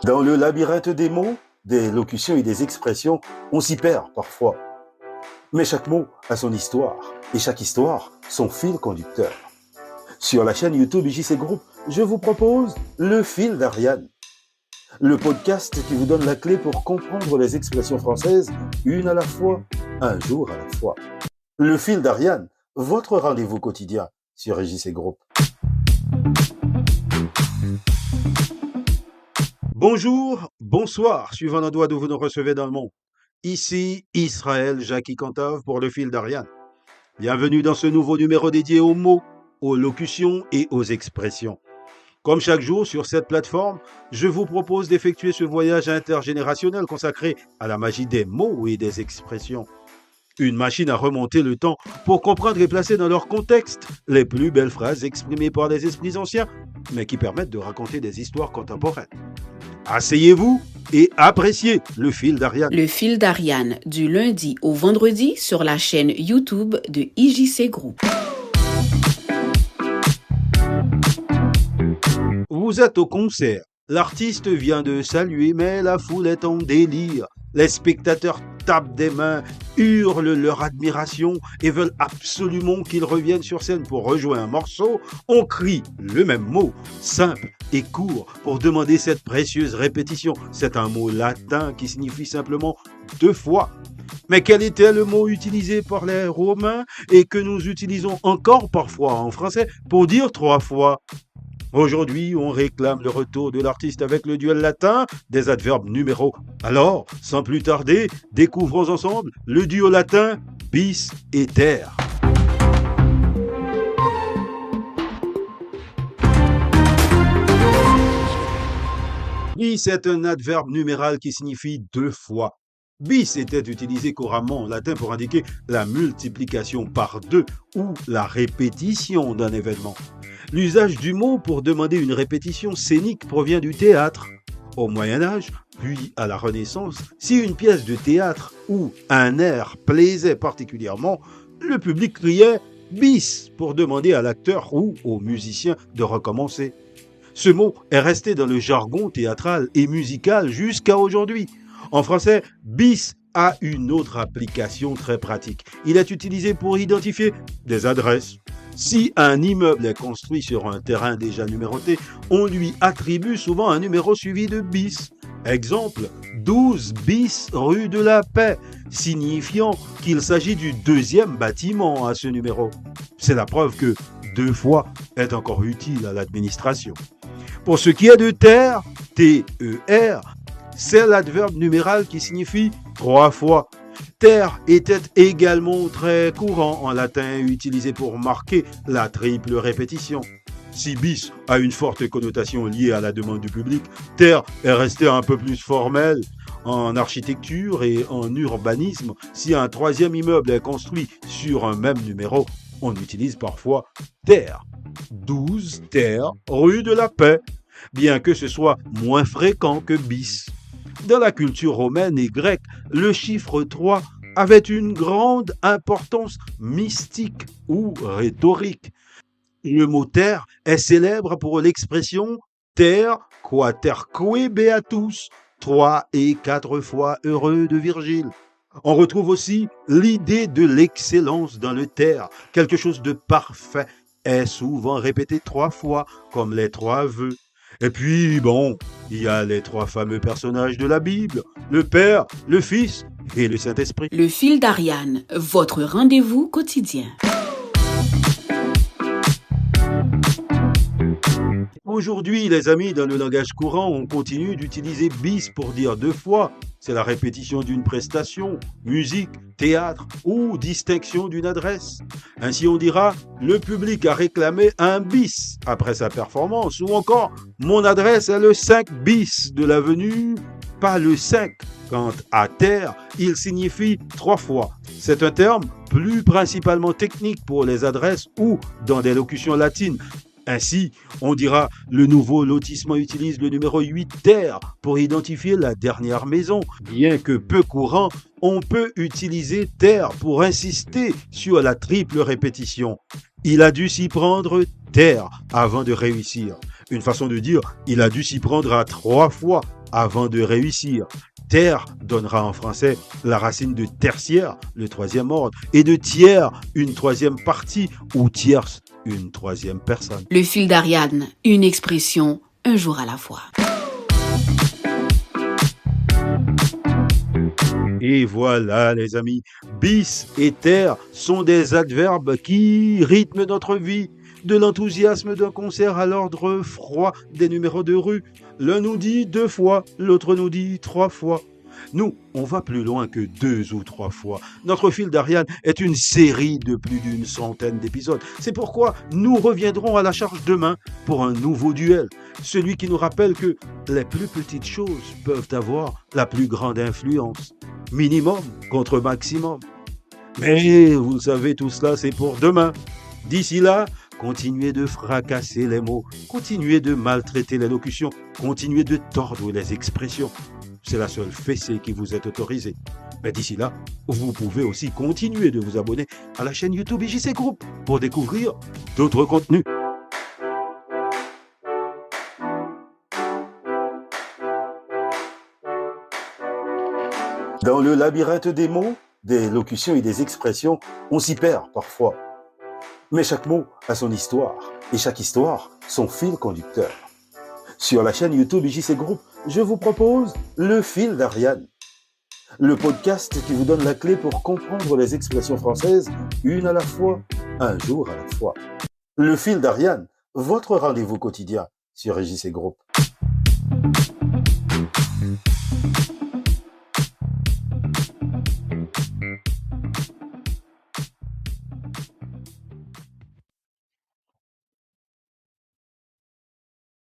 Dans le labyrinthe des mots, des locutions et des expressions, on s'y perd parfois. Mais chaque mot a son histoire, et chaque histoire, son fil conducteur. Sur la chaîne YouTube IJC Group, je vous propose Le Fil d'Ariane, le podcast qui vous donne la clé pour comprendre les expressions françaises, une à la fois, un jour à la fois. Le Fil d'Ariane, votre rendez-vous quotidien sur IJC Group. Bonjour, bonsoir, suivant l'endroit d'où vous nous recevez dans le monde. Ici Israël Jackie Cantave pour Le Fil d'Ariane. Bienvenue dans ce nouveau numéro dédié aux mots, aux locutions et aux expressions. Comme chaque jour sur cette plateforme, je vous propose d'effectuer ce voyage intergénérationnel consacré à la magie des mots et des expressions. Une machine à remonter le temps pour comprendre et placer dans leur contexte les plus belles phrases exprimées par des esprits anciens, mais qui permettent de raconter des histoires contemporaines. Asseyez-vous et appréciez Le Fil d'Ariane. Le Fil d'Ariane, du lundi au vendredi sur la chaîne YouTube de IJC Group. Vous êtes au concert. L'artiste vient de saluer, mais la foule est en délire. Les spectateurs tapent des mains, hurlent leur admiration et veulent absolument qu'il revienne sur scène pour rejouer un morceau. On crie le même mot, simple et court, pour demander cette précieuse répétition. C'est un mot latin qui signifie simplement deux fois. Mais quel était le mot utilisé par les Romains et que nous utilisons encore parfois en français pour dire trois fois ? Aujourd'hui, on réclame le retour de l'artiste avec le duel latin des adverbes numéros. Alors, sans plus tarder, découvrons ensemble le duo latin bis et ter. Bis est un adverbe numéral qui signifie deux fois. Bis était utilisé couramment en latin pour indiquer la multiplication par deux ou la répétition d'un événement. L'usage du mot pour demander une répétition scénique provient du théâtre. Au Moyen-Âge, puis à la Renaissance, si une pièce de théâtre ou un air plaisait particulièrement, le public criait « bis » pour demander à l'acteur ou au musicien de recommencer. Ce mot est resté dans le jargon théâtral et musical jusqu'à aujourd'hui. En français, bis a une autre application très pratique. Il est utilisé pour identifier des adresses. Si un immeuble est construit sur un terrain déjà numéroté, on lui attribue souvent un numéro suivi de bis. Exemple, 12 bis rue de la Paix, signifiant qu'il s'agit du deuxième bâtiment à ce numéro. C'est la preuve que deux fois est encore utile à l'administration. Pour ce qui est de ter, T-E-R, c'est l'adverbe numéral qui signifie trois fois. Ter était également très courant en latin, utilisé pour marquer la triple répétition. Si bis a une forte connotation liée à la demande du public, ter est resté un peu plus formel. En architecture et en urbanisme, si un troisième immeuble est construit sur un même numéro, on utilise parfois ter. 12 ter, rue de la Paix, bien que ce soit moins fréquent que bis. Dans la culture romaine et grecque, le chiffre 3 avait une grande importance mystique ou rhétorique. Le mot ter est célèbre pour l'expression ter quaterque beatus, 3 et 4 fois heureux de Virgile. On retrouve aussi l'idée de l'excellence dans le ter. Quelque chose de parfait est souvent répété 3 fois, comme les 3 vœux. Et puis, il y a les 3 fameux personnages de la Bible, le Père, le Fils et le Saint-Esprit. Le Fil d'Ariane, votre rendez-vous quotidien. Aujourd'hui, les amis, dans le langage courant, on continue d'utiliser bis pour dire deux fois. C'est la répétition d'une prestation, musique, théâtre ou distinction d'une adresse. Ainsi, on dira « Le public a réclamé un bis après sa performance » ou encore « Mon adresse est le 5 bis de l'avenue, pas le 5 ». Quant à ter, il signifie 3 fois. C'est un terme plus principalement technique pour les adresses ou dans des locutions latines. Ainsi, on dira le nouveau lotissement utilise le numéro 8 ter pour identifier la dernière maison. Bien que peu courant, on peut utiliser ter pour insister sur la triple répétition. Il a dû s'y prendre ter avant de réussir. Une façon de dire, il a dû s'y prendre à 3 fois. avant de réussir. Terre donnera en français la racine de tertiaire, le troisième ordre, et de tiers, une troisième partie, ou tierce, une troisième personne. Le fil d'Ariane, une expression, un jour à la fois. Et voilà les amis, bis et terre sont des adverbes qui rythment notre vie. De l'enthousiasme d'un concert à l'ordre froid des numéros de rue. L'un nous dit 2 fois, l'autre nous dit 3 fois. Nous, on va plus loin que 2 ou 3 fois. Notre fil d'Ariane est une série de plus d'une centaine d'épisodes. C'est pourquoi nous reviendrons à la charge demain pour un nouveau duel. Celui qui nous rappelle que les plus petites choses peuvent avoir la plus grande influence. Minimum contre maximum. Mais vous le savez, tout cela, c'est pour demain. D'ici là, continuez de fracasser les mots, continuez de maltraiter les locutions, continuez de tordre les expressions. C'est la seule fessée qui vous est autorisée. Mais d'ici là, vous pouvez aussi continuer de vous abonner à la chaîne YouTube IJC Group pour découvrir d'autres contenus. Dans le labyrinthe des mots, des locutions et des expressions, on s'y perd parfois. Mais chaque mot a son histoire, et chaque histoire, son fil conducteur. Sur la chaîne YouTube IJC Group, je vous propose le fil d'Ariane. Le podcast qui vous donne la clé pour comprendre les expressions françaises, une à la fois, un jour à la fois. Le fil d'Ariane, votre rendez-vous quotidien sur IJC Group.